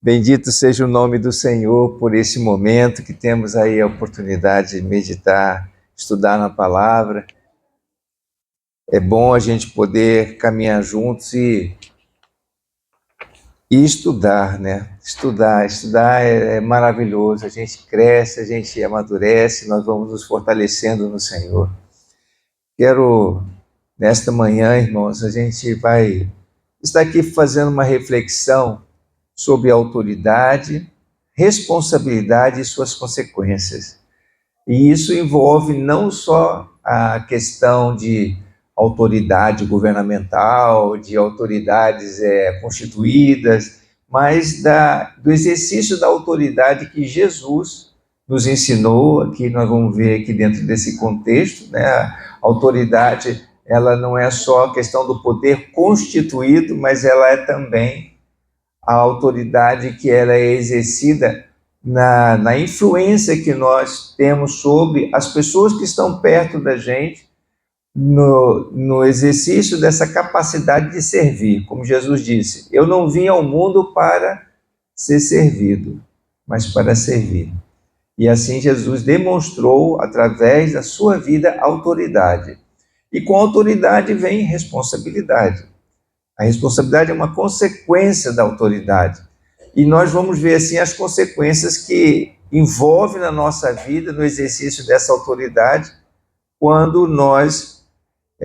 Bendito seja o nome do Senhor por esse momento que temos aí a oportunidade de meditar, estudar na palavra. É bom a gente poder caminhar juntos e estudar, né? Estudar é maravilhoso. A gente cresce, a gente amadurece, nós vamos nos fortalecendo no Senhor. Quero, nesta manhã, irmãos, a gente vai estar aqui fazendo uma reflexão sobre autoridade, responsabilidade e suas consequências. E isso envolve não só a questão de autoridade governamental, de autoridades constituídas, mas do exercício da autoridade que Jesus nos ensinou. Aqui nós vamos ver aqui dentro desse contexto, né? A autoridade, ela não é só a questão do poder constituído, mas ela é também a autoridade que ela é exercida na influência que nós temos sobre as pessoas que estão perto da gente, no exercício dessa capacidade de servir. Como Jesus disse, eu não vim ao mundo para ser servido, mas para servir. E assim Jesus demonstrou, através da sua vida, autoridade. E com autoridade vem responsabilidade. A responsabilidade é uma consequência da autoridade. E nós vamos ver assim as consequências que envolvem na nossa vida, no exercício dessa autoridade, quando nós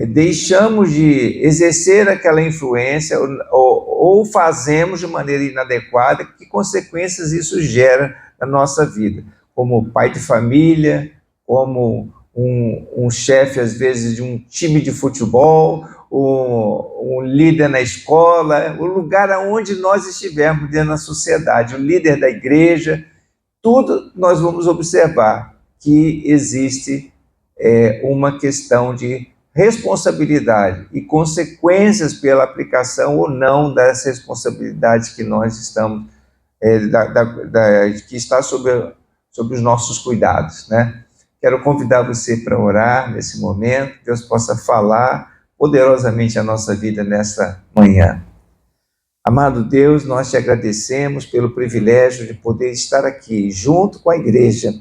deixamos de exercer aquela influência ou fazemos de maneira inadequada. Que consequências isso gera na nossa vida? Como pai de família, como um chefe, às vezes, de um time de futebol, um líder na escola, o lugar aonde nós estivermos dentro da sociedade, o líder da igreja, tudo nós vamos observar que existe uma questão de responsabilidade e consequências pela aplicação ou não das responsabilidades que nós estamos, que está sobre os nossos cuidados, né? Quero convidar você para orar nesse momento, que Deus possa falar poderosamente a nossa vida nessa manhã. Amado Deus, nós te agradecemos pelo privilégio de poder estar aqui junto com a igreja,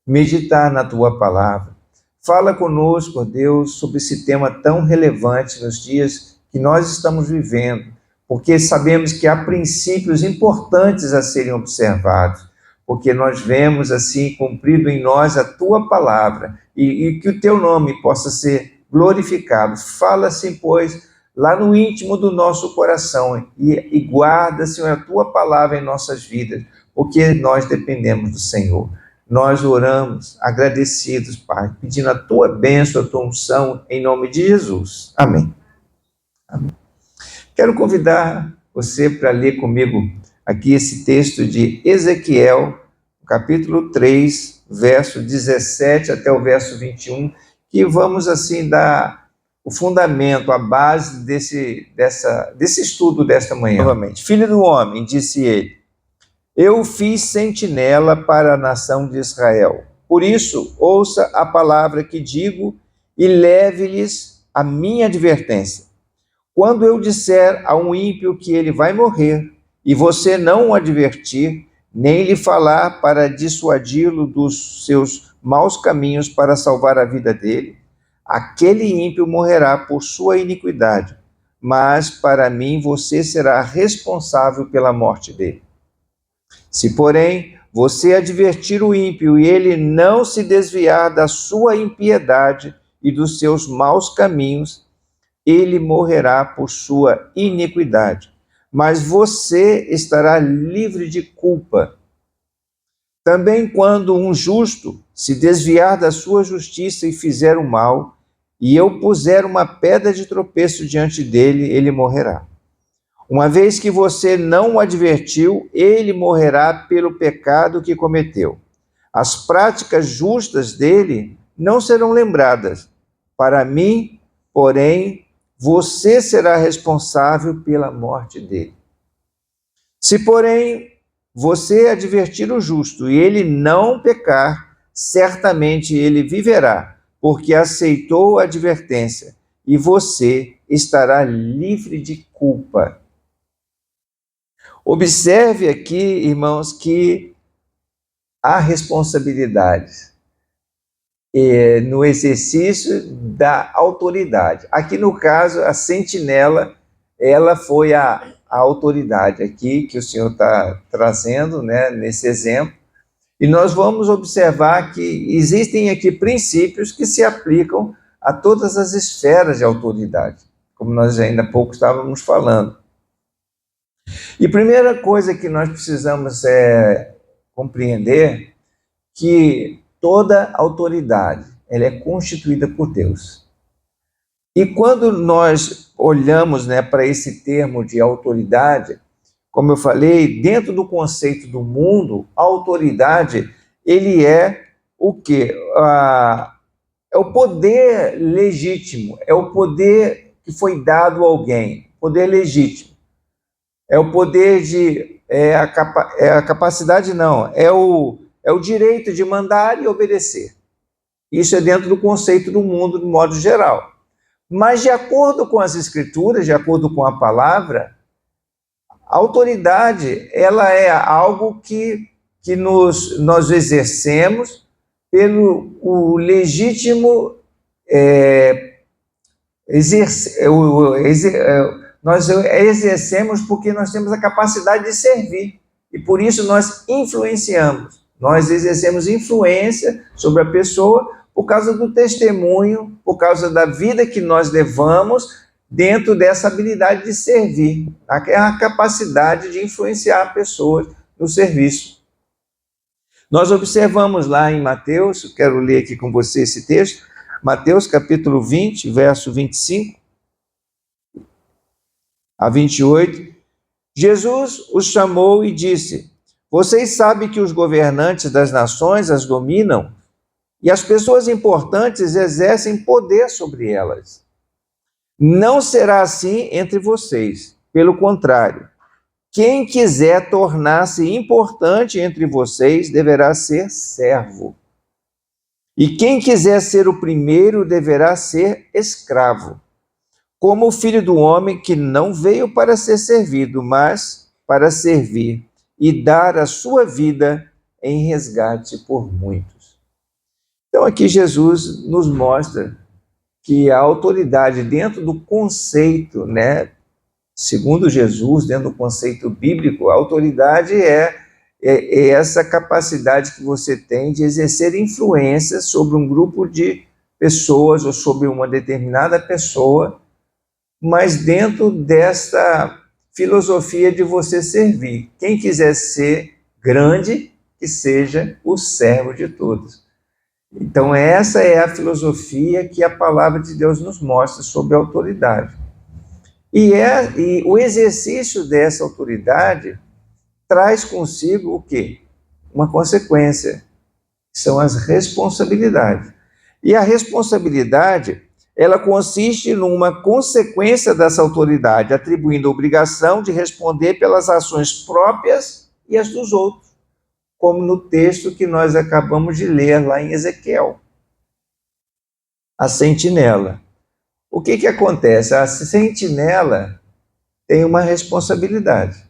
meditar na tua palavra. Fala conosco, ó Deus, sobre esse tema tão relevante nos dias que nós estamos vivendo, porque sabemos que há princípios importantes a serem observados, porque nós vemos assim cumprido em nós a tua palavra e que o teu nome possa ser glorificado. Fala-se, pois, lá no íntimo do nosso coração e guarda, Senhor, a tua palavra em nossas vidas, porque nós dependemos do Senhor. Nós oramos agradecidos, Pai, pedindo a tua bênção, a tua unção, em nome de Jesus. Amém. Amém. Quero convidar você para ler comigo aqui esse texto de Ezequiel, capítulo 3, verso 17 até o verso 21, que vamos assim dar o fundamento, a base desse estudo desta manhã. Novamente, filho do homem, disse ele, eu fiz sentinela para a nação de Israel. Por isso, ouça a palavra que digo e leve-lhes a minha advertência. Quando eu disser a um ímpio que ele vai morrer, e você não o advertir, nem lhe falar para dissuadi-lo dos seus maus caminhos para salvar a vida dele, aquele ímpio morrerá por sua iniquidade, mas para mim você será responsável pela morte dele. Se, porém, você advertir o ímpio e ele não se desviar da sua impiedade e dos seus maus caminhos, ele morrerá por sua iniquidade, mas você estará livre de culpa. Também quando um justo se desviar da sua justiça e fizer o mal, e eu puser uma pedra de tropeço diante dele, ele morrerá. Uma vez que você não o advertiu, ele morrerá pelo pecado que cometeu. As práticas justas dele não serão lembradas. Para mim, porém, você será responsável pela morte dele. Se, porém, você advertir o justo e ele não pecar, certamente ele viverá, porque aceitou a advertência, e você estará livre de culpa. Observe aqui, irmãos, que há responsabilidade no exercício da autoridade. Aqui, no caso, a sentinela, ela foi a autoridade aqui que o Senhor está trazendo, né, nesse exemplo. E nós vamos observar que existem aqui princípios que se aplicam a todas as esferas de autoridade, como nós ainda há pouco estávamos falando. E primeira coisa que nós precisamos compreender que toda autoridade ela é constituída por Deus. E quando nós olhamos, né, para esse termo de autoridade, como eu falei, dentro do conceito do mundo, a autoridade, ele é o quê? É o poder legítimo, é o poder que foi dado a alguém, poder legítimo. É o poder de... a capacidade, não, é o direito de mandar e obedecer. Isso é dentro do conceito do mundo, de modo geral. Mas, de acordo com as Escrituras, de acordo com a palavra, a autoridade, ela é algo que nós exercemos pelo o legítimo nós exercemos porque nós temos a capacidade de servir e por isso nós influenciamos, nós exercemos influência sobre a pessoa por causa do testemunho, por causa da vida que nós levamos dentro dessa habilidade de servir, a capacidade de influenciar pessoas no serviço. Nós observamos lá em Mateus, quero ler aqui com você esse texto, Mateus capítulo 20, verso 25 a 28, Jesus os chamou e disse: vocês sabem que os governantes das nações as dominam e as pessoas importantes exercem poder sobre elas. Não será assim entre vocês. Pelo contrário, quem quiser tornar-se importante entre vocês deverá ser servo. E quem quiser ser o primeiro deverá ser escravo. Como o Filho do Homem, que não veio para ser servido, mas para servir e dar a sua vida em resgate por muitos. Então aqui Jesus nos mostra que a autoridade dentro do conceito, né, segundo Jesus, dentro do conceito bíblico, a autoridade é essa capacidade que você tem de exercer influência sobre um grupo de pessoas ou sobre uma determinada pessoa, mas dentro dessa filosofia de você servir. Quem quiser ser grande, que seja o servo de todos. Então essa é a filosofia que a palavra de Deus nos mostra sobre a autoridade. E o exercício dessa autoridade traz consigo o quê? Uma consequência, que são as responsabilidades. E a responsabilidade, ela consiste numa consequência dessa autoridade, atribuindo a obrigação de responder pelas ações próprias e as dos outros, como no texto que nós acabamos de ler lá em Ezequiel. A sentinela. O que acontece? A sentinela tem uma responsabilidade.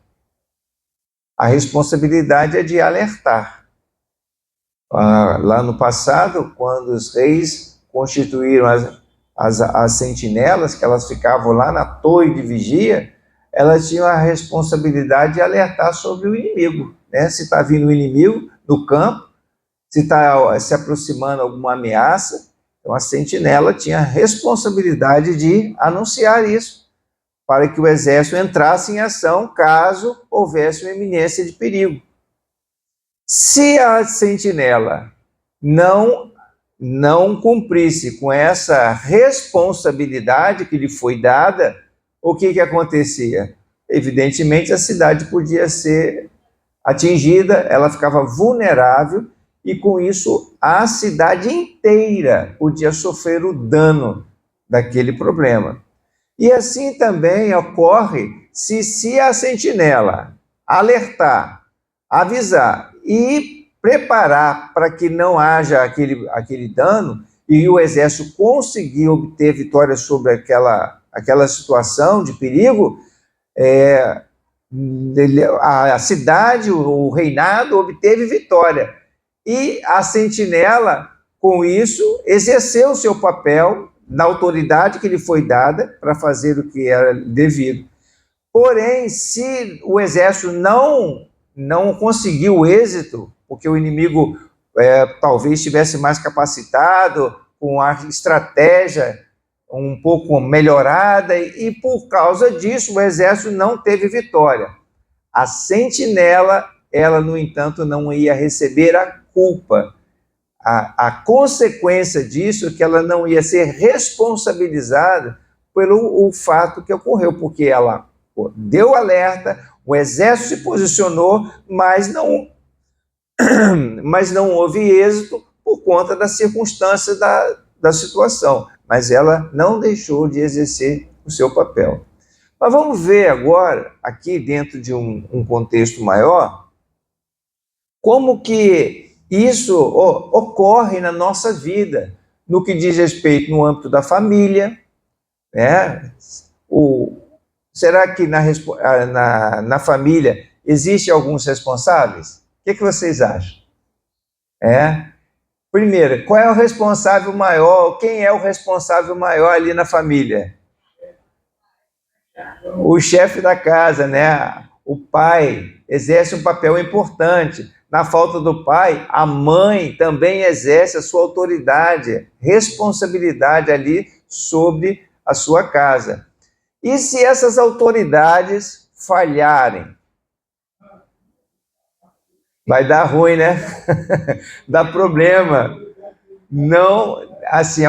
A responsabilidade é de alertar. Lá no passado, quando os reis constituíram as sentinelas, que elas ficavam lá na torre de vigia, elas tinham a responsabilidade de alertar sobre o inimigo, né? Se está vindo o inimigo no campo, se está se aproximando alguma ameaça, então a sentinela tinha a responsabilidade de anunciar isso, para que o exército entrasse em ação caso houvesse uma iminência de perigo. Se a sentinela não cumprisse com essa responsabilidade que lhe foi dada, o que acontecia? Evidentemente, a cidade podia ser atingida, ela ficava vulnerável, e com isso a cidade inteira podia sofrer o dano daquele problema. E assim também ocorre se a sentinela alertar, avisar e preparar para que não haja aquele dano e o exército conseguir obter vitória sobre aquela situação de perigo, a cidade, o reinado, obteve vitória. E a sentinela, com isso, exerceu o seu papel na autoridade que lhe foi dada para fazer o que era devido. Porém, se o exército não conseguiu êxito, porque o inimigo talvez estivesse mais capacitado, com a estratégia um pouco melhorada, e por causa disso o exército não teve vitória. A sentinela, ela, no entanto, não ia receber a culpa. A consequência disso é que ela não ia ser responsabilizada pelo fato que ocorreu, porque ela deu alerta, o exército se posicionou, mas não houve êxito por conta da circunstância da situação. Mas ela não deixou de exercer o seu papel. Mas vamos ver agora, aqui dentro de um contexto maior, como que isso ocorre na nossa vida, no que diz respeito no âmbito da família, né? Será que na família existem alguns responsáveis? O que vocês acham? Primeiro, qual é o responsável maior? Quem é o responsável maior ali na família? O chefe da casa, né? O pai exerce um papel importante. Na falta do pai, a mãe também exerce a sua autoridade, responsabilidade ali sobre a sua casa. E se essas autoridades falharem? Vai dar ruim, né? Dá problema. Não, assim,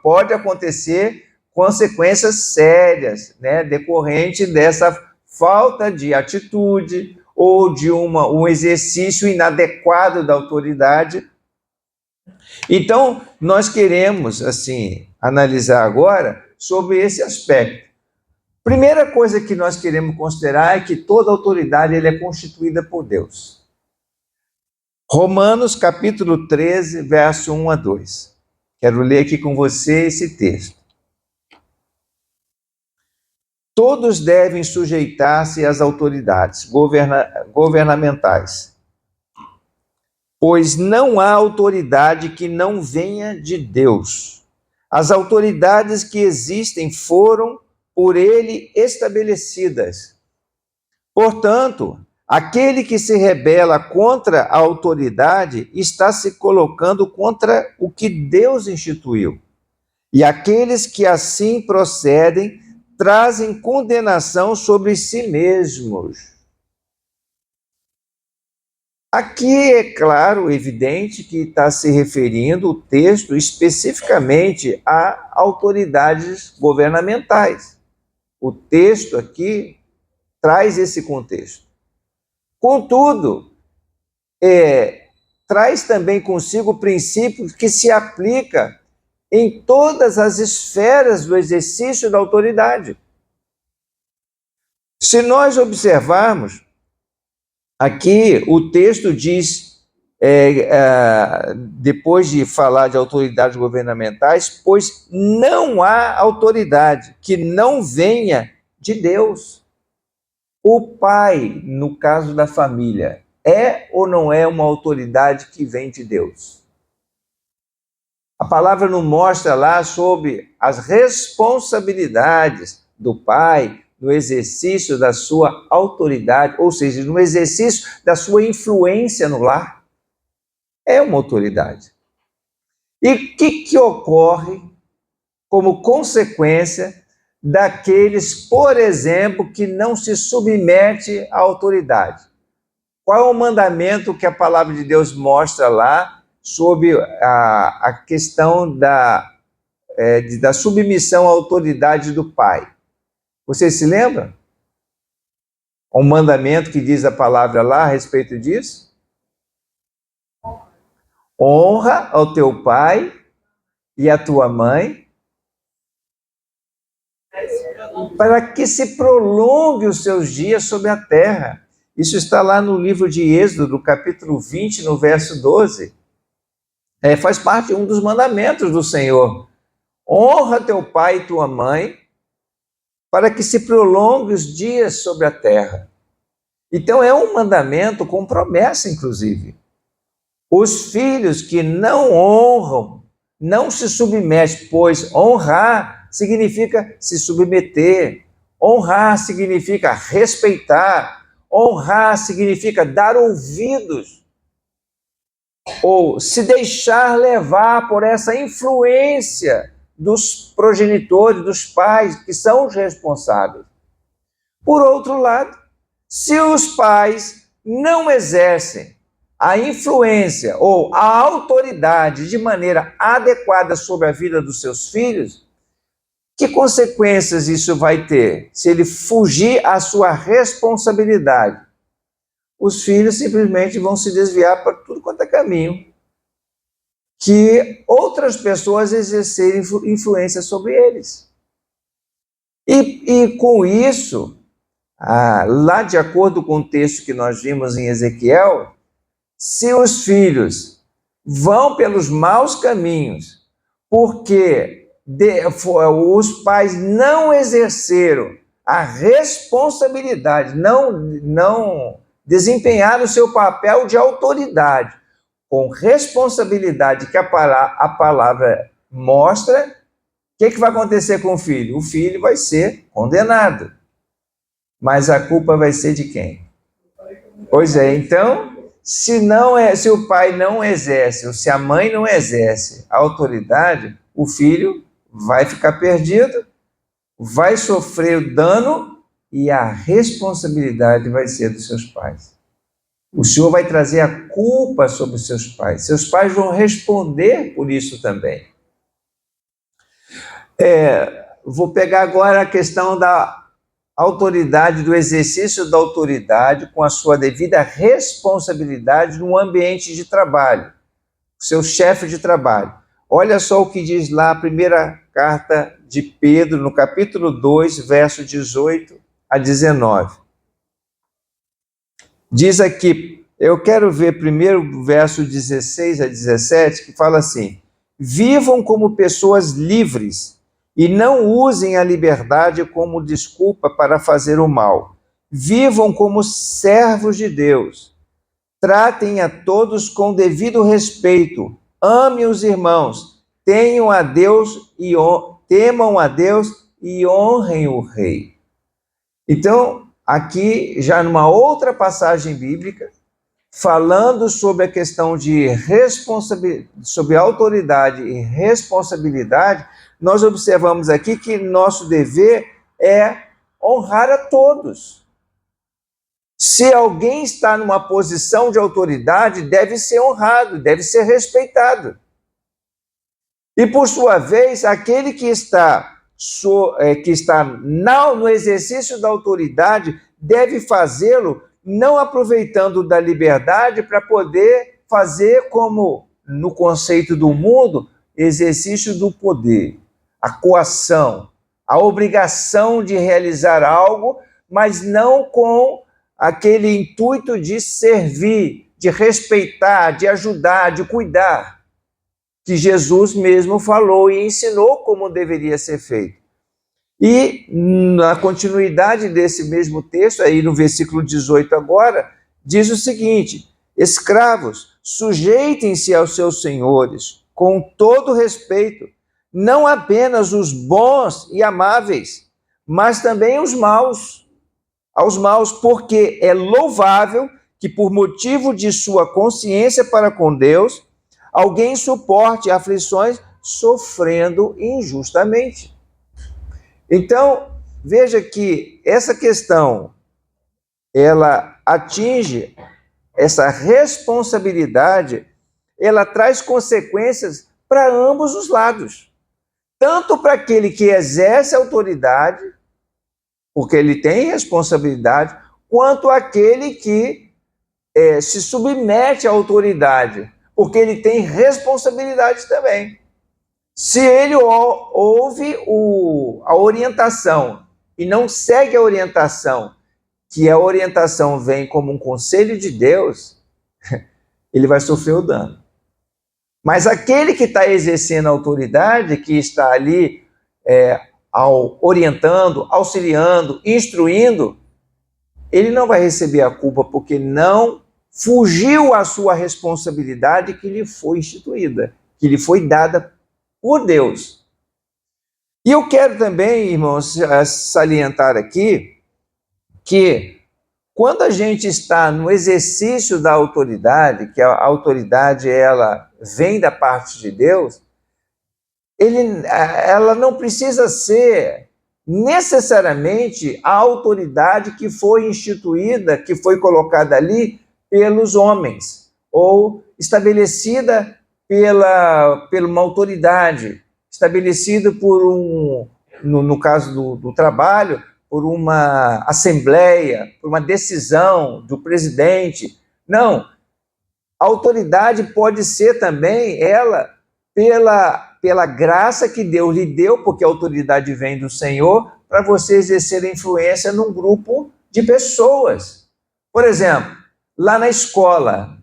pode acontecer consequências sérias, né, decorrente dessa falta de atitude ou de um exercício inadequado da autoridade. Então, nós queremos, assim, analisar agora sobre esse aspecto. Primeira coisa que nós queremos considerar é que toda autoridade é constituída por Deus. Romanos capítulo 13, verso 1 a 2. Quero ler aqui com você esse texto. Todos devem sujeitar-se às autoridades governamentais, pois não há autoridade que não venha de Deus. As autoridades que existem foram por ele estabelecidas. Portanto, aquele que se rebela contra a autoridade está se colocando contra o que Deus instituiu. E aqueles que assim procedem trazem condenação sobre si mesmos. Aqui é claro, evidente, que está se referindo o texto especificamente a autoridades governamentais. O texto aqui traz esse contexto. Contudo, traz também consigo o princípio que se aplica em todas as esferas do exercício da autoridade. Se nós observarmos, aqui o texto diz, depois de falar de autoridades governamentais, pois não há autoridade que não venha de Deus. O pai, no caso da família, é ou não é uma autoridade que vem de Deus? A palavra nos mostra lá sobre as responsabilidades do pai no exercício da sua autoridade, ou seja, no exercício da sua influência no lar. É uma autoridade. E o que ocorre como consequência daqueles, por exemplo, que não se submete à autoridade? Qual é o mandamento que a palavra de Deus mostra lá sobre a questão da submissão à autoridade do pai? Vocês se lembram? Um mandamento que diz a palavra lá a respeito disso? Honra ao teu pai e à tua mãe, para que se prolongue os seus dias sobre a terra. Isso está lá no livro de Êxodo, capítulo 20, no verso 12. Faz parte de um dos mandamentos do Senhor. Honra teu pai e tua mãe, para que se prolongue os dias sobre a terra. Então é um mandamento com promessa, inclusive. Os filhos que não honram, não se submetem, pois honrar significa se submeter, honrar significa respeitar, honrar significa dar ouvidos, ou se deixar levar por essa influência dos progenitores, dos pais, que são os responsáveis. Por outro lado, se os pais não exercem a influência ou a autoridade de maneira adequada sobre a vida dos seus filhos, que consequências isso vai ter? Se ele fugir à sua responsabilidade, os filhos simplesmente vão se desviar para tudo quanto é caminho que outras pessoas exercerem influência sobre eles. E com isso, lá de acordo com o texto que nós vimos em Ezequiel, se os filhos vão pelos maus caminhos, porque os pais não exerceram a responsabilidade, não desempenharam o seu papel de autoridade, com responsabilidade que a palavra mostra, o que vai acontecer com o filho? O filho vai ser condenado. Mas a culpa vai ser de quem? Pois é, então, se o pai não exerce, ou se a mãe não exerce a autoridade, o filho vai ficar perdido, vai sofrer o dano e a responsabilidade vai ser dos seus pais. O Senhor vai trazer a culpa sobre os seus pais. Seus pais vão responder por isso também. Vou pegar agora a questão da autoridade, do exercício da autoridade com a sua devida responsabilidade no ambiente de trabalho, seu chefe de trabalho. Olha só o que diz lá a primeira carta de Pedro, no capítulo 2, verso 18 a 19. Diz aqui, eu quero ver primeiro o verso 16 a 17, que fala assim: vivam como pessoas livres e não usem a liberdade como desculpa para fazer o mal. Vivam como servos de Deus. Tratem a todos com devido respeito. Amem os irmãos. Temam a Deus e honrem o rei. Então, aqui, já numa outra passagem bíblica, falando sobre a questão de responsabilidade, sobre autoridade e responsabilidade, nós observamos aqui que nosso dever é honrar a todos. Se alguém está numa posição de autoridade, deve ser honrado, deve ser respeitado. E, por sua vez, aquele que está no exercício da autoridade deve fazê-lo não aproveitando da liberdade para poder fazer como, no conceito do mundo, exercício do poder, a coação, a obrigação de realizar algo, mas não com aquele intuito de servir, de respeitar, de ajudar, de cuidar, que Jesus mesmo falou e ensinou como deveria ser feito. E na continuidade desse mesmo texto, aí no versículo 18 agora, diz o seguinte: escravos, sujeitem-se aos seus senhores com todo respeito, não apenas os bons e amáveis, mas também os maus, aos maus, porque é louvável que por motivo de sua consciência para com Deus, alguém suporte aflições sofrendo injustamente. Então, veja que essa questão, ela atinge essa responsabilidade, ela traz consequências para ambos os lados. Tanto para aquele que exerce autoridade, porque ele tem responsabilidade, quanto aquele que se submete à autoridade, porque ele tem responsabilidade também. Se ele ouve a orientação e não segue a orientação, que a orientação vem como um conselho de Deus, ele vai sofrer o dano. Mas aquele que está exercendo a autoridade, que está ali orientando, auxiliando, instruindo, ele não vai receber a culpa porque não fugiu à sua responsabilidade que lhe foi instituída, que lhe foi dada por Deus. E eu quero também, irmãos, salientar aqui que quando a gente está no exercício da autoridade, que a autoridade ela vem da parte de Deus, ela não precisa ser necessariamente a autoridade que foi instituída, que foi colocada ali pelos homens, ou estabelecida pela uma autoridade, estabelecida por no caso do trabalho, por uma assembleia, por uma decisão do presidente. Não, a autoridade pode ser também ela pela graça que Deus lhe deu, porque a autoridade vem do Senhor, para você exercer influência num grupo de pessoas. Por exemplo, lá na escola,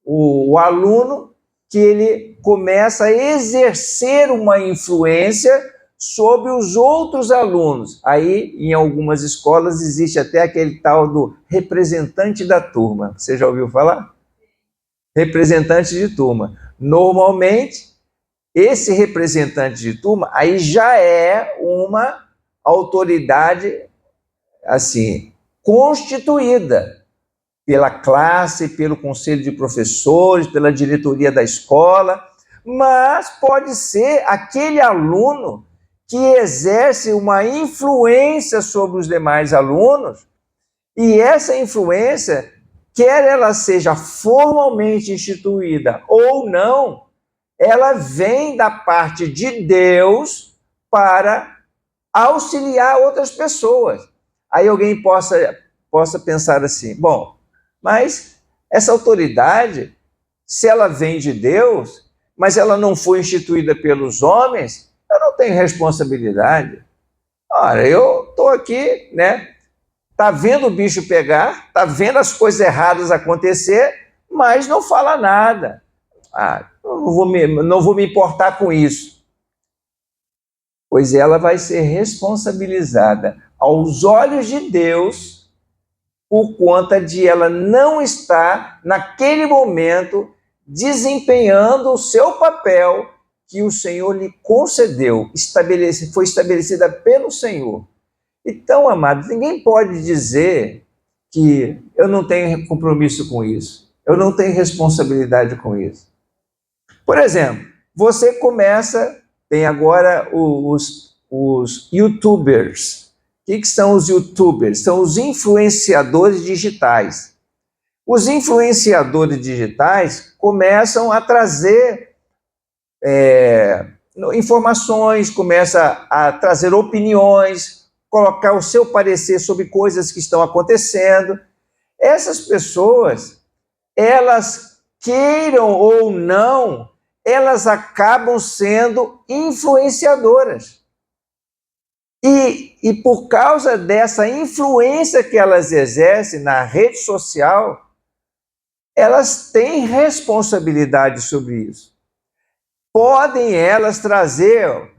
o aluno que ele começa a exercer uma influência sobre os outros alunos. Aí, em algumas escolas, existe até aquele tal do representante da turma. Você já ouviu falar? Representante de turma. Normalmente, esse representante de turma aí já é uma autoridade assim constituída pela classe, pelo conselho de professores, pela diretoria da escola, mas pode ser aquele aluno que exerce uma influência sobre os demais alunos, e essa influência, quer ela seja formalmente instituída ou não, ela vem da parte de Deus para auxiliar outras pessoas. Aí alguém possa pensar assim, bom, mas essa autoridade, se ela vem de Deus, mas ela não foi instituída pelos homens, eu não tenho responsabilidade. Ora, eu estou aqui, né? Está vendo o bicho pegar, está vendo as coisas erradas acontecer, mas não fala nada. Não vou me importar com isso. Pois ela vai ser responsabilizada aos olhos de Deus por conta de ela não estar, naquele momento, desempenhando o seu papel que o Senhor lhe concedeu, foi estabelecida pelo Senhor. Então, amados, ninguém pode dizer que eu não tenho compromisso com isso, eu não tenho responsabilidade com isso. Por exemplo, você tem agora os YouTubers. O que são os YouTubers? São os influenciadores digitais. Os influenciadores digitais começam a trazer informações, começam a trazer opiniões, colocar o seu parecer sobre coisas que estão acontecendo. Essas pessoas, elas queiram ou não, elas acabam sendo influenciadoras. E por causa dessa influência que elas exercem na rede social, elas têm responsabilidade sobre isso. Podem elas trazer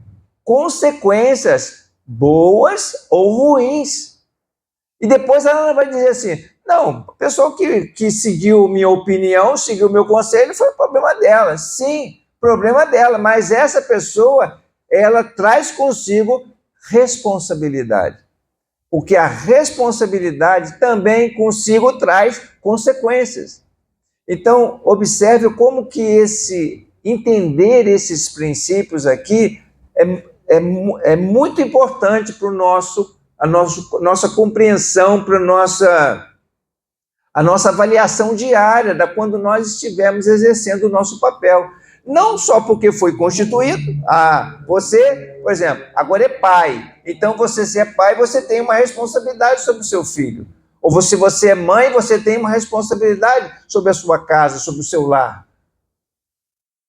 consequências boas ou ruins. E depois ela vai dizer assim, não, a pessoa que seguiu minha opinião, seguiu meu conselho, foi problema dela. Sim, problema dela, mas essa pessoa, ela traz consigo responsabilidade. Porque a responsabilidade também consigo traz consequências. Então, observe como que entender esses princípios aqui é muito importante para a nossa compreensão, para a nossa avaliação diária quando nós estivermos exercendo o nosso papel. Não só porque foi constituído, você, por exemplo, agora é pai, então se é pai, você tem uma responsabilidade sobre o seu filho. Ou se você é mãe, você tem uma responsabilidade sobre a sua casa, sobre o seu lar.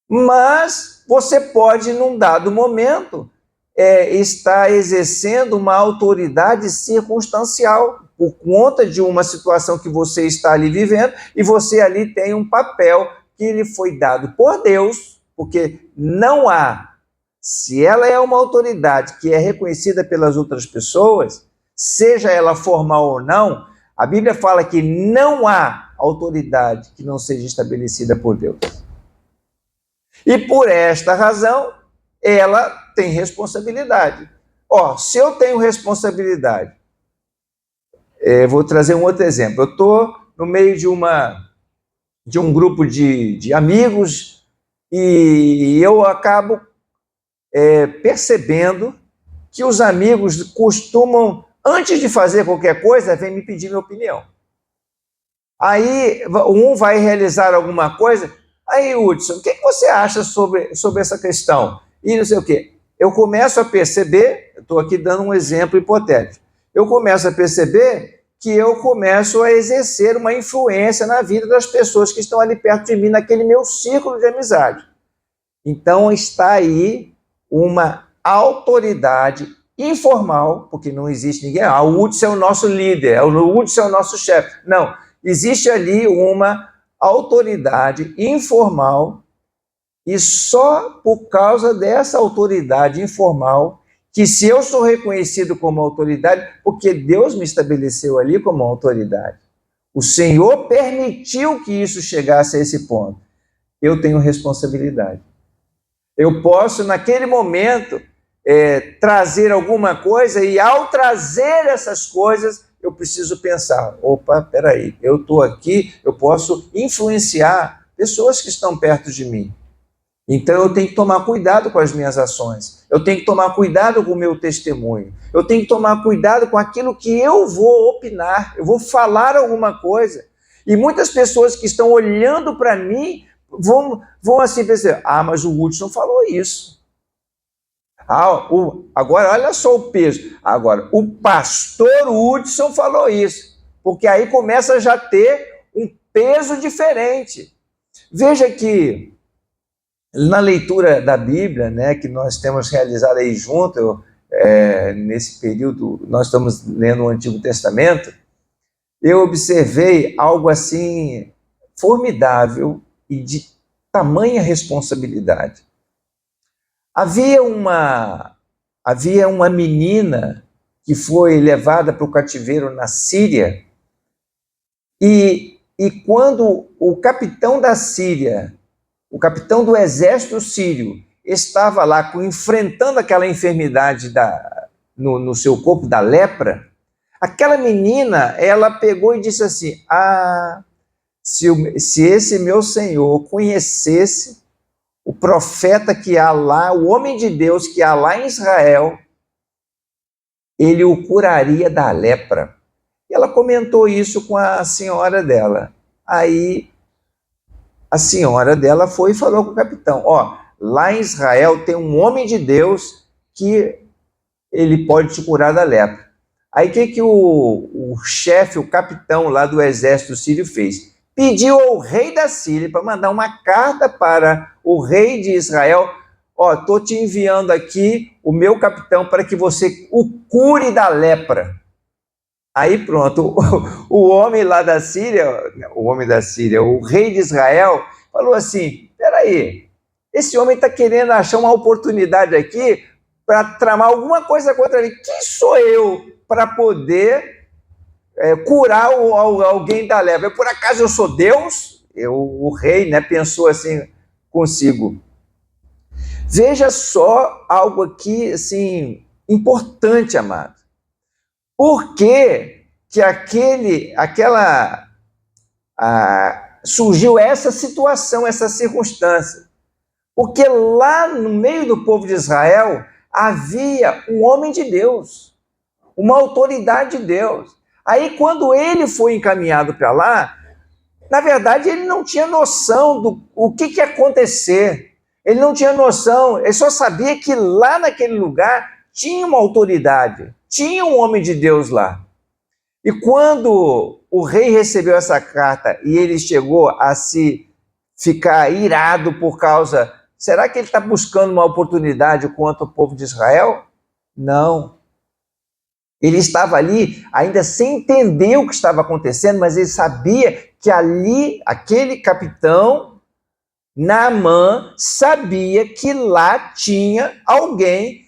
Mas você pode, num dado momento, estar exercendo uma autoridade circunstancial por conta de uma situação que você está ali vivendo, e você ali tem um papel que lhe foi dado por Deus, porque não há se ela é uma autoridade que é reconhecida pelas outras pessoas, seja ela formal ou não, a Bíblia fala que não há autoridade que não seja estabelecida por Deus. E por esta razão, ela tem responsabilidade. Se eu tenho responsabilidade, vou trazer um outro exemplo. Eu estou no meio de um grupo de amigos e eu acabo percebendo que os amigos costumam, antes de fazer qualquer coisa, vem me pedir minha opinião. Aí um vai realizar alguma coisa, aí Hudson, o que você acha sobre essa questão? E não sei o quê. Eu começo a perceber, estou aqui dando um exemplo hipotético, eu começo a perceber que eu começo a exercer uma influência na vida das pessoas que estão ali perto de mim, naquele meu círculo de amizade. Então está aí uma autoridade informal, porque não existe ninguém, o Hudson é o nosso líder, o Hudson é o nosso chefe. Não, existe ali uma autoridade informal e só por causa dessa autoridade informal, que se eu sou reconhecido como autoridade, porque Deus me estabeleceu ali como autoridade. O Senhor permitiu que isso chegasse a esse ponto. Eu tenho responsabilidade. Eu posso, naquele momento, trazer alguma coisa e, ao trazer essas coisas, eu preciso pensar, peraí, eu estou aqui, eu posso influenciar pessoas que estão perto de mim. Então eu tenho que tomar cuidado com as minhas ações, eu tenho que tomar cuidado com o meu testemunho, eu tenho que tomar cuidado com aquilo que eu vou opinar, eu vou falar alguma coisa. E muitas pessoas que estão olhando para mim vão assim pensar, mas o Hudson falou isso. Agora olha só o peso. Agora, o pastor Hudson falou isso, porque aí começa a já ter um peso diferente. Veja que na leitura da Bíblia, né, que nós temos realizado aí junto, nesse período, nós estamos lendo o Antigo Testamento, eu observei algo assim formidável e de tamanha responsabilidade. Havia uma menina que foi levada para o cativeiro na Síria e quando o capitão da Síria, o capitão do exército sírio, estava lá enfrentando aquela enfermidade no seu corpo da lepra, aquela menina, ela pegou e disse assim, se esse meu senhor conhecesse o profeta que há lá, o homem de Deus que há lá em Israel, ele o curaria da lepra. E ela comentou isso com a senhora dela. Aí a senhora dela foi e falou com o capitão, lá em Israel tem um homem de Deus que ele pode te curar da lepra. Aí o que o chefe, o capitão lá do exército sírio fez? Pediu ao rei da Síria para mandar uma carta para o rei de Israel, estou te enviando aqui o meu capitão para que você o cure da lepra. Aí pronto, o homem lá da Síria, o rei de Israel, falou assim, peraí, esse homem está querendo achar uma oportunidade aqui para tramar alguma coisa contra mim. Quem sou eu para poder curar alguém da lepra? Por acaso eu sou Deus? O rei, né, pensou assim consigo. Veja só algo aqui assim, importante, amado. Por que surgiu essa situação, essa circunstância? Porque lá no meio do povo de Israel havia um homem de Deus, uma autoridade de Deus. Aí quando ele foi encaminhado para lá, na verdade ele não tinha noção do que ia acontecer. Ele não tinha noção, ele só sabia que lá naquele lugar tinha uma autoridade, tinha um homem de Deus lá. E quando o rei recebeu essa carta e ele chegou a se ficar irado por causa... Será que ele está buscando uma oportunidade contra o povo de Israel? Não. Ele estava ali ainda sem entender o que estava acontecendo, mas ele sabia que ali, aquele capitão Naamã sabia que lá tinha alguém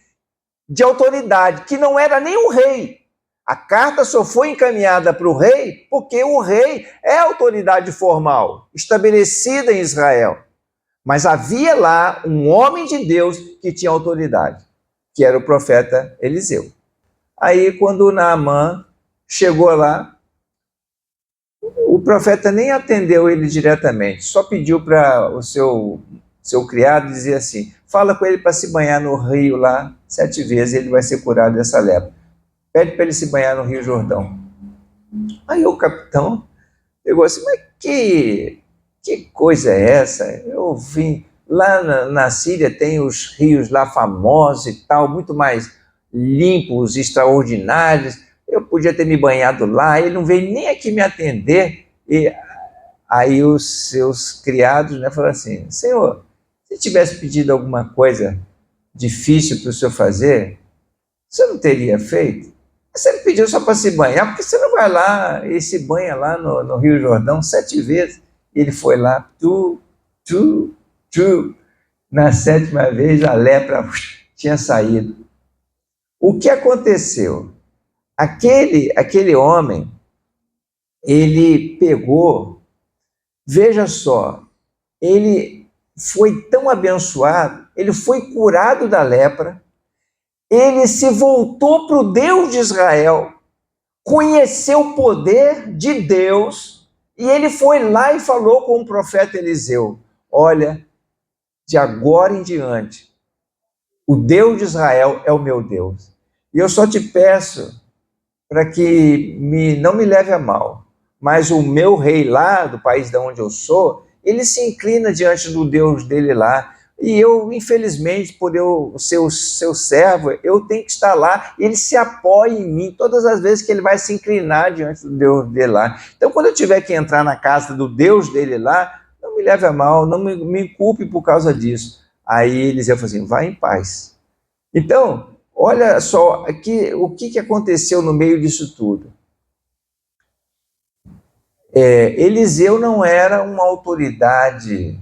de autoridade, que não era nem o rei. A carta só foi encaminhada para o rei porque o rei é a autoridade formal, estabelecida em Israel. Mas havia lá um homem de Deus que tinha autoridade, que era o profeta Eliseu. Aí, quando Naamã chegou lá, o profeta nem atendeu ele diretamente, só pediu para o seu criado dizer assim: fala com ele para se banhar no rio lá 7 vezes, ele vai ser curado dessa lepra. Pede para ele se banhar no Rio Jordão. Aí o capitão pegou assim: mas que coisa é essa? Eu vim lá na Síria, tem os rios lá famosos e tal, muito mais limpos, extraordinários. Eu podia ter me banhado lá, ele não veio nem aqui me atender. E aí os seus criados, né, falaram assim: Senhor, se tivesse pedido alguma coisa difícil para o senhor fazer, você não teria feito? Você me pediu só para se banhar, porque você não vai lá e se banha lá no Rio Jordão 7 vezes? Ele foi lá, na 7ª vez a lepra tinha saído. O que aconteceu? Aquele homem, ele pegou, veja só, ele foi tão abençoado, ele foi curado da lepra, ele se voltou para o Deus de Israel, conheceu o poder de Deus, e ele foi lá e falou com o profeta Eliseu: olha, de agora em diante, o Deus de Israel é o meu Deus. E eu só te peço para que não me leve a mal, mas o meu rei lá, do país de onde eu sou, ele se inclina diante do Deus dele lá. E eu, infelizmente, por eu ser o seu servo, eu tenho que estar lá. Ele se apoia em mim todas as vezes que ele vai se inclinar diante do Deus dele lá. Então, quando eu tiver que entrar na casa do Deus dele lá, não me leve a mal, não me culpe por causa disso. Aí Eliseu falou assim: vai em paz. Então, olha só aqui, o que aconteceu no meio disso tudo. Eliseu não era uma autoridade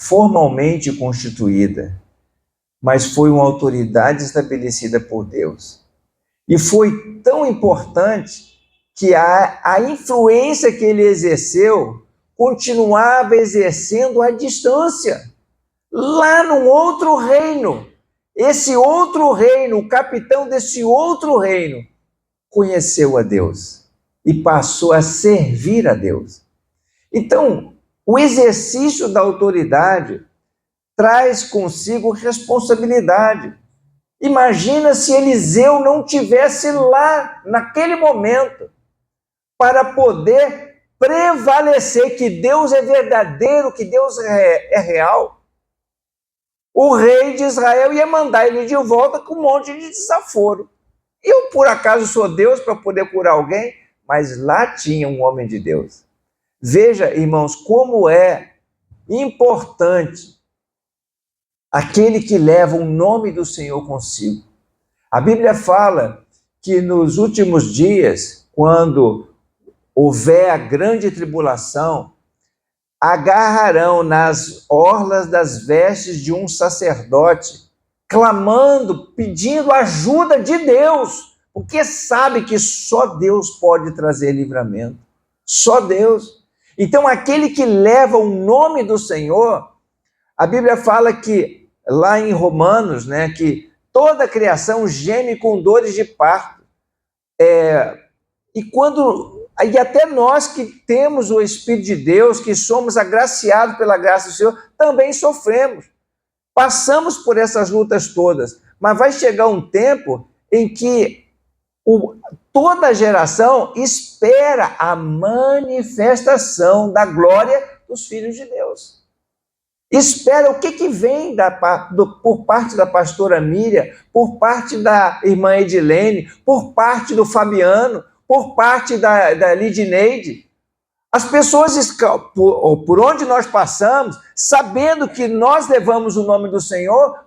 formalmente constituída, mas foi uma autoridade estabelecida por Deus. E foi tão importante que a influência que ele exerceu continuava exercendo à distância, lá num outro reino. Esse outro reino, o capitão desse outro reino, conheceu a Deus e passou a servir a Deus. Então, o exercício da autoridade traz consigo responsabilidade. Imagina se Eliseu não tivesse lá, naquele momento, para poder prevalecer que Deus é verdadeiro, que Deus é real. O rei de Israel ia mandar ele de volta com um monte de desaforo. Eu, por acaso, sou Deus para poder curar alguém? Mas lá tinha um homem de Deus. Veja, irmãos, como é importante aquele que leva o nome do Senhor consigo. A Bíblia fala que nos últimos dias, quando houver a grande tribulação, agarrarão nas orlas das vestes de um sacerdote, clamando, pedindo ajuda de Deus, porque sabe que só Deus pode trazer livramento. Só Deus. Então, aquele que leva o nome do Senhor, a Bíblia fala que, lá em Romanos, né, que toda a criação geme com dores de parto. E até nós que temos o Espírito de Deus, que somos agraciados pela graça do Senhor, também sofremos. Passamos por essas lutas todas, mas vai chegar um tempo em que toda a geração espera a manifestação da glória dos filhos de Deus. Espera o que vem por parte da pastora Miriam, por parte da irmã Edilene, por parte do Fabiano, por parte da Lidneide. As pessoas, por onde nós passamos, sabendo que nós levamos o nome do Senhor,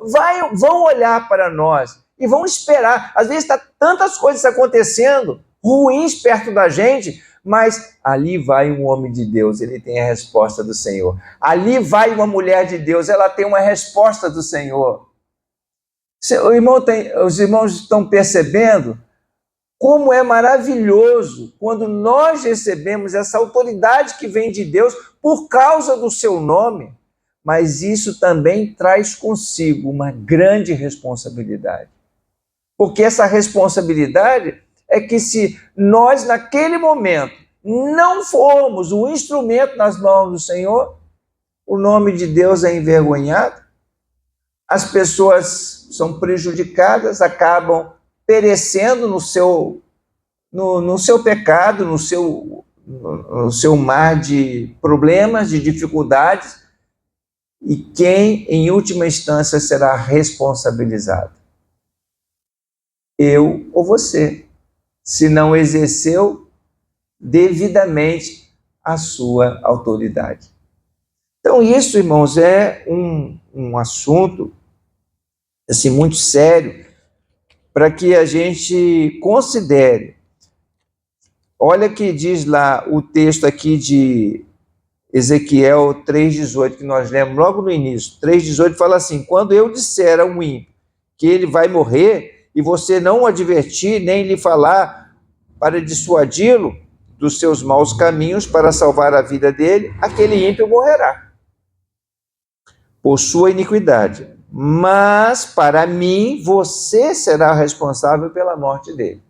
vão olhar para nós e vão esperar. Às vezes está tantas coisas acontecendo, ruins perto da gente, Mas ali vai um homem de Deus, ele tem a resposta do Senhor. Ali vai uma mulher de Deus, ela tem uma resposta do Senhor. Os irmãos estão percebendo como é maravilhoso quando nós recebemos essa autoridade que vem de Deus por causa do seu nome, mas isso também traz consigo uma grande responsabilidade. Porque essa responsabilidade é que se nós, naquele momento, não formos o instrumento nas mãos do Senhor, o nome de Deus é envergonhado, as pessoas são prejudicadas, acabam perecendo no seu pecado, no seu mar de problemas, de dificuldades, e quem, em última instância, será responsabilizado? Eu ou você, se não exerceu devidamente a sua autoridade. Então, isso, irmãos, é um assunto assim, muito sério, para que a gente considere. Olha que diz lá o texto aqui de Ezequiel 3,18, que nós lemos logo no início. 3,18 fala assim: quando eu disser a um ímpio que ele vai morrer, e você não o advertir, nem lhe falar para dissuadi-lo dos seus maus caminhos para salvar a vida dele, aquele ímpio morrerá por sua iniquidade. Mas, para mim, você será responsável pela morte dele.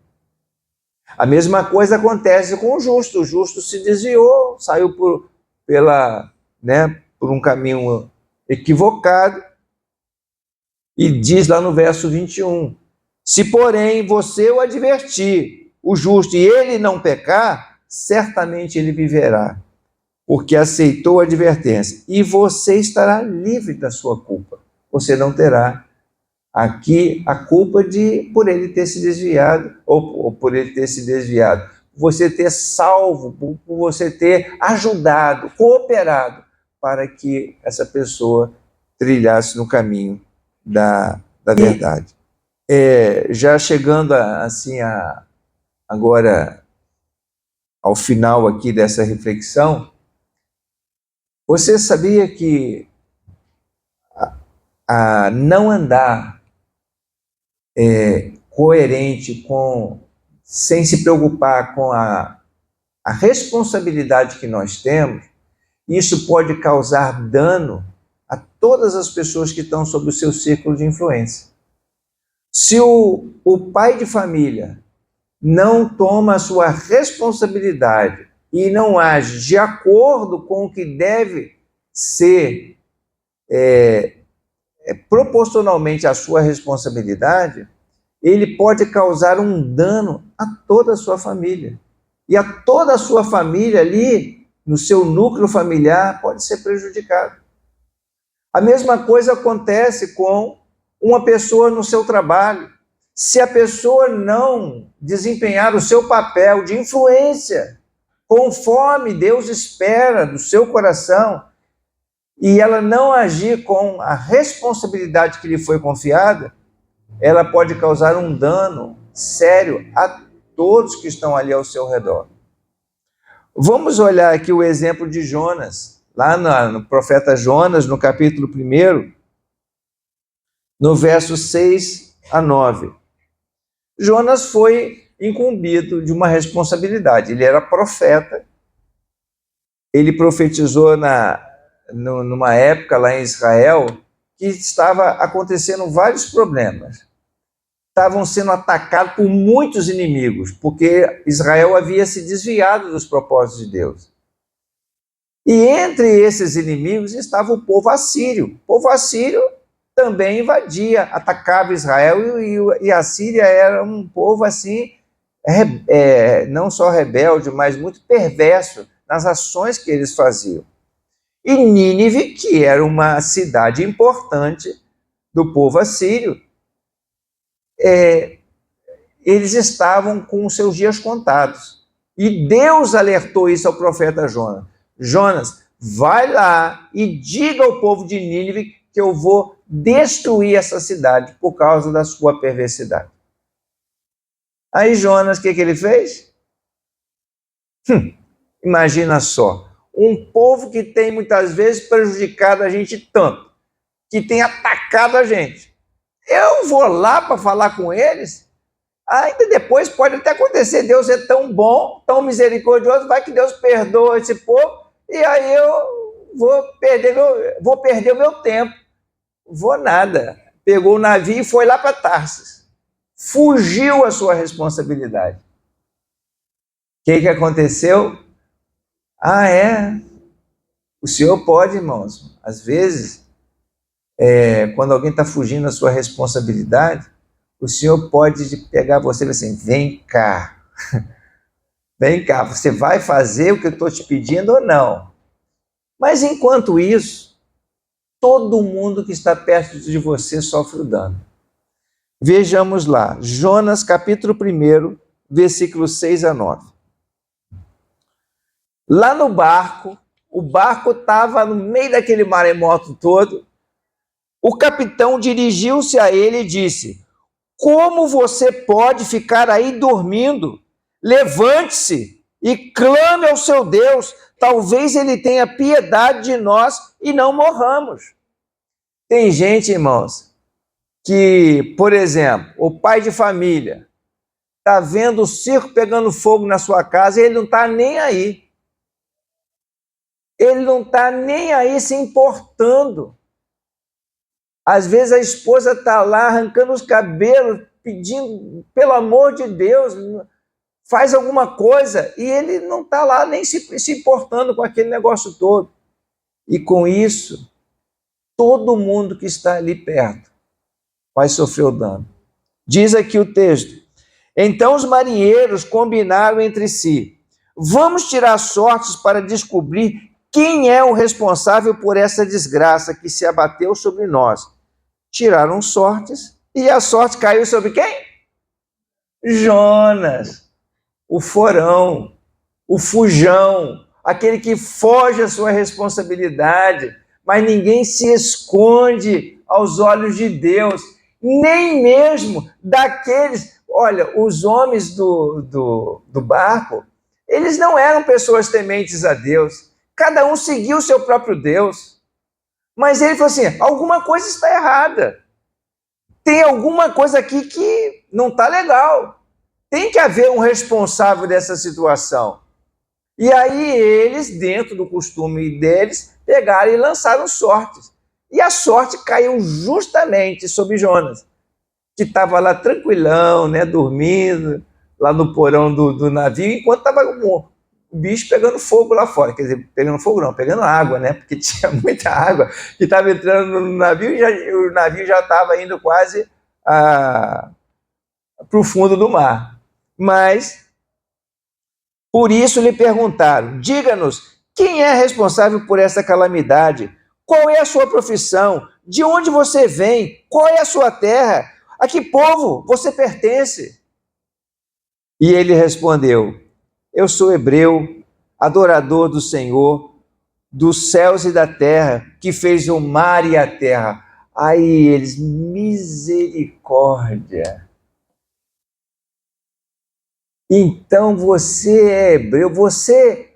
A mesma coisa acontece com o justo. O justo se desviou, saiu por um caminho equivocado. E diz lá no verso 21, se, porém, você o advertir, o justo, e ele não pecar, certamente ele viverá, porque aceitou a advertência. E você estará livre da sua culpa. Você não terá aqui a culpa por ele ter se desviado, ou por ele ter se desviado, você ter salvo, por você ter ajudado, cooperado, para que essa pessoa trilhasse no caminho da verdade. Já chegando agora ao final aqui dessa reflexão, você sabia que a não andar coerente sem se preocupar com a responsabilidade que nós temos, isso pode causar dano a todas as pessoas que estão sob o seu círculo de influência. Se o pai de família não toma a sua responsabilidade e não age de acordo com o que deve ser proporcionalmente à sua responsabilidade, ele pode causar um dano a toda a sua família. E a toda a sua família ali, no seu núcleo familiar, pode ser prejudicada. A mesma coisa acontece com uma pessoa no seu trabalho. Se a pessoa não desempenhar o seu papel de influência, conforme Deus espera do seu coração, e ela não agir com a responsabilidade que lhe foi confiada, ela pode causar um dano sério a todos que estão ali ao seu redor. Vamos olhar aqui o exemplo de Jonas, lá no profeta Jonas, no capítulo 1, no verso 6 a 9. Jonas foi incumbido de uma responsabilidade. Ele era profeta, ele profetizou numa época lá em Israel que estava acontecendo vários problemas. Estavam sendo atacados por muitos inimigos, porque Israel havia se desviado dos propósitos de Deus. E entre esses inimigos estava o povo assírio. O povo assírio também invadia, atacava Israel, e a Síria era um povo assim, não só rebelde, mas muito perverso nas ações que eles faziam. E Nínive, que era uma cidade importante do povo assírio, eles estavam com os seus dias contados. E Deus alertou isso ao profeta Jonas. Jonas, vai lá e diga ao povo de Nínive que eu vou destruir essa cidade por causa da sua perversidade. Aí Jonas, o que ele fez? Imagina só, um povo que tem muitas vezes prejudicado a gente tanto, que tem atacado a gente. Eu vou lá para falar com eles, ainda depois pode até acontecer, Deus é tão bom, tão misericordioso, vai que Deus perdoa esse povo, e aí eu vou perder o meu tempo. Vou nada. Pegou o navio e foi lá para Tarsis. Fugiu a sua responsabilidade. O que aconteceu? O senhor pode, irmãos, às vezes, quando alguém está fugindo da sua responsabilidade, o senhor pode pegar você e dizer assim, vem cá, você vai fazer o que eu estou te pedindo ou não? Mas enquanto isso, todo mundo que está perto de você sofre o dano. Vejamos lá, Jonas capítulo 1, versículos 6 a 9. Lá no barco, o barco estava no meio daquele maremoto todo, o capitão dirigiu-se a ele e disse, como você pode ficar aí dormindo? Levante-se e clame ao seu Deus, talvez ele tenha piedade de nós e não morramos. Tem gente, irmãos, que, por exemplo, o pai de família está vendo o circo pegando fogo na sua casa e ele não está nem aí. Ele não está nem aí se importando. Às vezes a esposa está lá arrancando os cabelos, pedindo, pelo amor de Deus, faz alguma coisa, e ele não está lá nem se importando com aquele negócio todo. E com isso, todo mundo que está ali perto vai sofrer o dano. Diz aqui o texto, então os marinheiros combinaram entre si, vamos tirar sortes para descobrir quem é o responsável por essa desgraça que se abateu sobre nós. Tiraram sortes e a sorte caiu sobre quem? Jonas, o forão, o fujão, aquele que foge à sua responsabilidade, mas ninguém se esconde aos olhos de Deus, nem mesmo daqueles... Olha, os homens do barco, eles não eram pessoas tementes a Deus, cada um seguia o seu próprio Deus. Mas ele falou assim, alguma coisa está errada. Tem alguma coisa aqui que não está legal. Tem que haver um responsável dessa situação. E aí eles, dentro do costume deles, pegaram e lançaram sortes. E a sorte caiu justamente sobre Jonas, que estava lá tranquilão, né, dormindo, lá no porão do navio, enquanto estava o bicho pegando fogo lá fora, quer dizer, pegando fogo não, pegando água, né, porque tinha muita água que estava entrando no navio e o navio já estava indo quase para o fundo do mar. Mas, por isso lhe perguntaram, diga-nos, quem é responsável por essa calamidade? Qual é a sua profissão? De onde você vem? Qual é a sua terra? A que povo você pertence? E ele respondeu, eu sou hebreu, adorador do Senhor, dos céus e da terra, que fez o mar e a terra. Aí eles, misericórdia. Então você é hebreu, você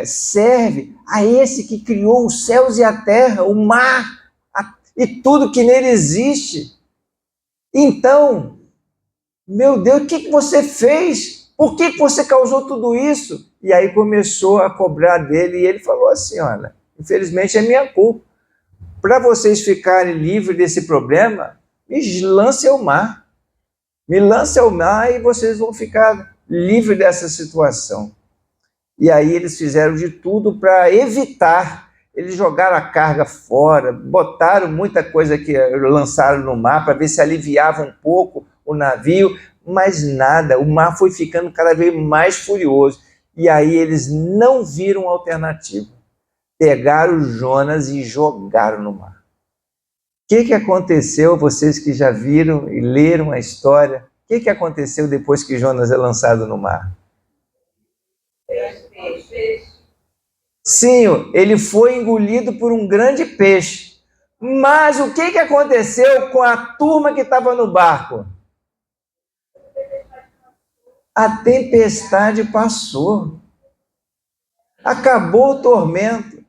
serve a esse que criou os céus e a terra, o mar e tudo que nele existe. Então, meu Deus, o que você fez? Por que você causou tudo isso? E aí começou a cobrar dele e ele falou assim, olha, infelizmente é minha culpa. Para vocês ficarem livres desse problema, me lance ao mar. Me lance ao mar e vocês vão ficar livres dessa situação. E aí eles fizeram de tudo para evitar. Eles jogaram a carga fora, botaram muita coisa que lançaram no mar para ver se aliviava um pouco o navio, mas nada, o mar foi ficando cada vez mais furioso. E aí eles não viram alternativa. Pegaram Jonas e jogaram no mar. O que aconteceu, vocês que já viram e leram a história, o que aconteceu depois que Jonas é lançado no mar? Sim, ele foi engolido por um grande peixe. Mas o que aconteceu com a turma que estava no barco? A tempestade passou. Acabou o tormento.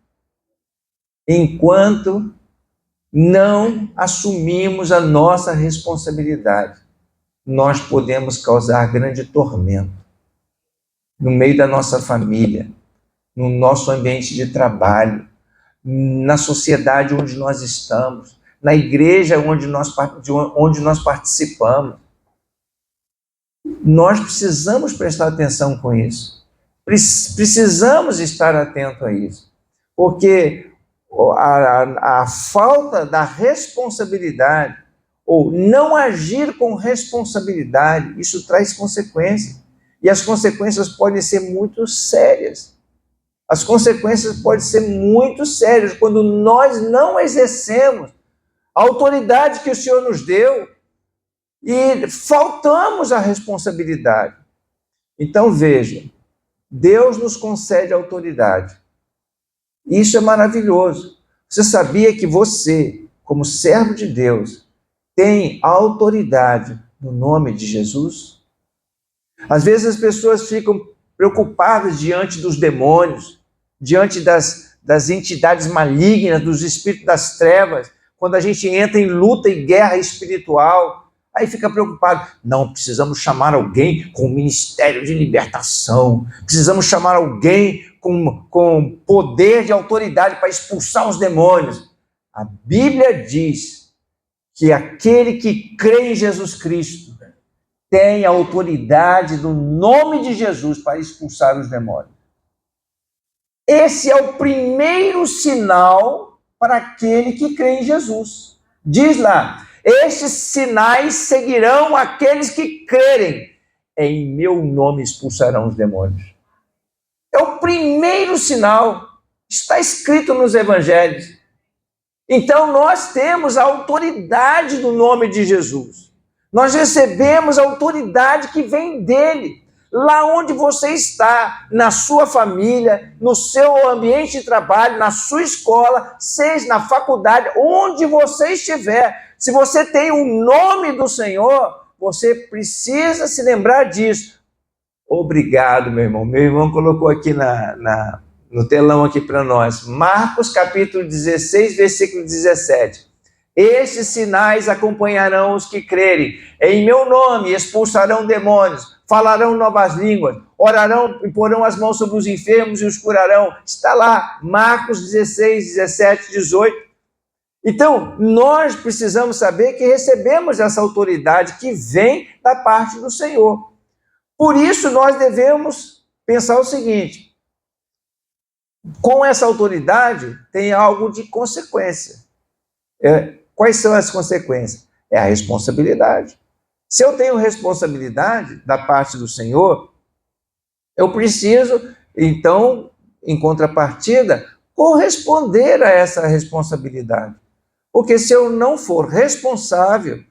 Enquanto não assumimos a nossa responsabilidade, nós podemos causar grande tormento no meio da nossa família, no nosso ambiente de trabalho, na sociedade onde nós estamos, na igreja onde nós participamos. Nós precisamos prestar atenção com isso. Precisamos estar atento a isso. Porque a falta da responsabilidade, ou não agir com responsabilidade, isso traz consequências. E as consequências podem ser muito sérias. As consequências podem ser muito sérias quando nós não exercemos a autoridade que o Senhor nos deu e faltamos a responsabilidade. Então veja, Deus nos concede autoridade. Isso é maravilhoso. Você sabia que você, como servo de Deus, tem autoridade no nome de Jesus? Às vezes as pessoas ficam preocupadas diante dos demônios, diante das entidades malignas, dos espíritos das trevas, quando a gente entra em luta e guerra espiritual, aí fica preocupado. Não, precisamos chamar alguém com ministério de libertação, precisamos chamar alguém com poder de autoridade para expulsar os demônios. A Bíblia diz que aquele que crê em Jesus Cristo tem a autoridade do nome de Jesus para expulsar os demônios. Esse é o primeiro sinal para aquele que crê em Jesus. Diz lá, estes sinais seguirão aqueles que crerem. Em meu nome expulsarão os demônios. É o primeiro sinal. Está escrito nos evangelhos. Então nós temos a autoridade do nome de Jesus. Nós recebemos a autoridade que vem dele. Lá onde você está, na sua família, no seu ambiente de trabalho, na sua escola, seja na faculdade, onde você estiver, se você tem o nome do Senhor, você precisa se lembrar disso. Obrigado, meu irmão. Meu irmão colocou aqui no telão aqui para nós. Marcos capítulo 16, versículo 17. Estes sinais acompanharão os que crerem. Em meu nome expulsarão demônios, falarão novas línguas, orarão e porão as mãos sobre os enfermos e os curarão. Está lá, Marcos 16, 17, 18. Então, nós precisamos saber que recebemos essa autoridade que vem da parte do Senhor. Por isso, nós devemos pensar o seguinte: com essa autoridade tem algo de consequência. Quais são as consequências? É a responsabilidade. Se eu tenho responsabilidade da parte do Senhor, eu preciso, então, em contrapartida, corresponder a essa responsabilidade. Porque se eu não for responsável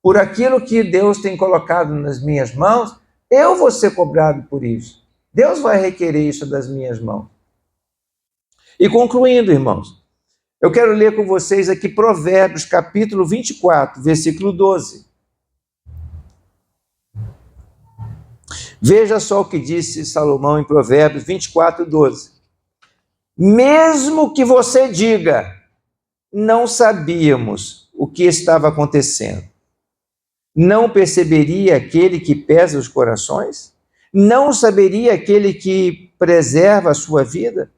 por aquilo que Deus tem colocado nas minhas mãos, eu vou ser cobrado por isso. Deus vai requerer isso das minhas mãos. E concluindo, irmãos, eu quero ler com vocês aqui Provérbios, capítulo 24, versículo 12. Veja só o que disse Salomão em Provérbios 24, 12. Mesmo que você diga, não sabíamos o que estava acontecendo, não perceberia aquele que pesa os corações? Não saberia aquele que preserva a sua vida?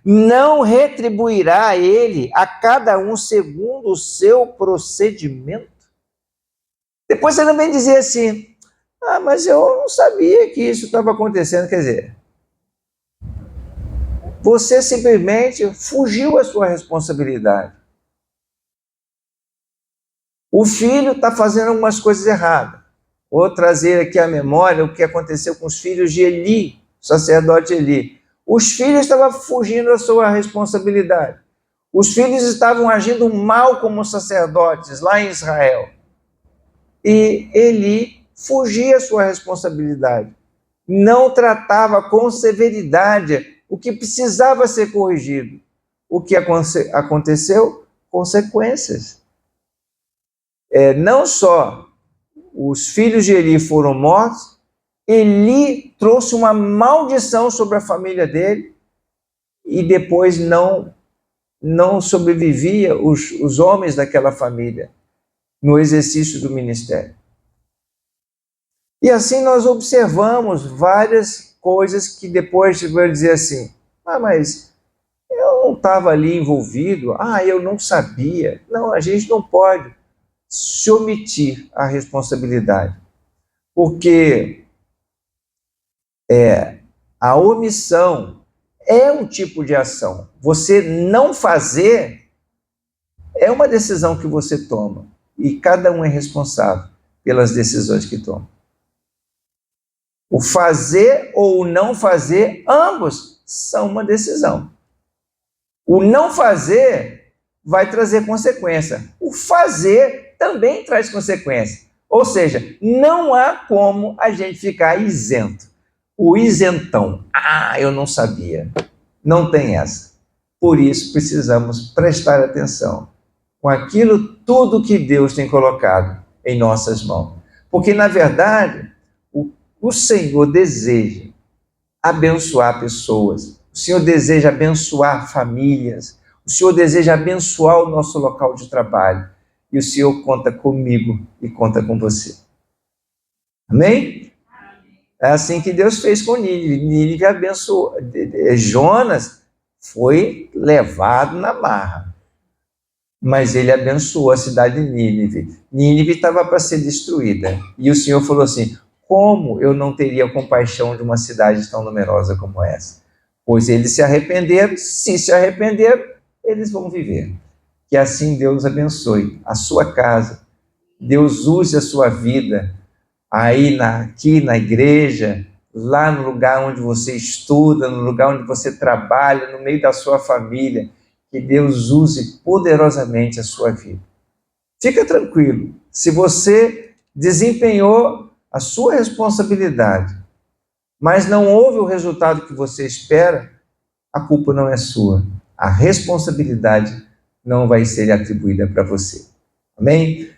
Não retribuirá ele a cada um segundo o seu procedimento? Depois ele vem dizer assim, mas eu não sabia que isso estava acontecendo. Quer dizer, você simplesmente fugiu à sua responsabilidade. O filho está fazendo algumas coisas erradas. Vou trazer aqui à memória o que aconteceu com os filhos de Eli, sacerdote Eli. Os filhos estavam fugindo da sua responsabilidade. Os filhos estavam agindo mal como sacerdotes lá em Israel. E Eli fugia à sua responsabilidade. Não tratava com severidade o que precisava ser corrigido. O que aconteceu? Consequências. Não só os filhos de Eli foram mortos, Eli trouxe uma maldição sobre a família dele e depois não sobrevivia os homens daquela família no exercício do ministério. E assim nós observamos várias coisas que depois vai dizer assim, mas eu não estava ali envolvido, eu não sabia. Não, a gente não pode se omitir a responsabilidade, porque a omissão é um tipo de ação. Você não fazer é uma decisão que você toma, e cada um é responsável pelas decisões que toma. O fazer ou o não fazer, ambos são uma decisão. O não fazer vai trazer consequência. O fazer também traz consequência. Ou seja, não há como a gente ficar isento. O isentão. Eu não sabia. Não tem essa. Por isso precisamos prestar atenção com aquilo tudo que Deus tem colocado em nossas mãos. Porque, na verdade, o Senhor deseja abençoar pessoas. O Senhor deseja abençoar famílias. O Senhor deseja abençoar o nosso local de trabalho. E o Senhor conta comigo e conta com você. Amém? É assim que Deus fez com Nínive. Nínive abençoou. Jonas foi levado na marra. Mas ele abençoou a cidade de Nínive. Nínive estava para ser destruída. E o Senhor falou assim, como eu não teria compaixão de uma cidade tão numerosa como essa? Pois eles se arrependeram, se arrependeram, eles vão viver. Que assim Deus abençoe a sua casa, Deus use a sua vida, aqui na igreja, lá no lugar onde você estuda, no lugar onde você trabalha, no meio da sua família, que Deus use poderosamente a sua vida. Fica tranquilo, se você desempenhou a sua responsabilidade, mas não houve o resultado que você espera, a culpa não é sua. A responsabilidade não vai ser atribuída para você. Amém?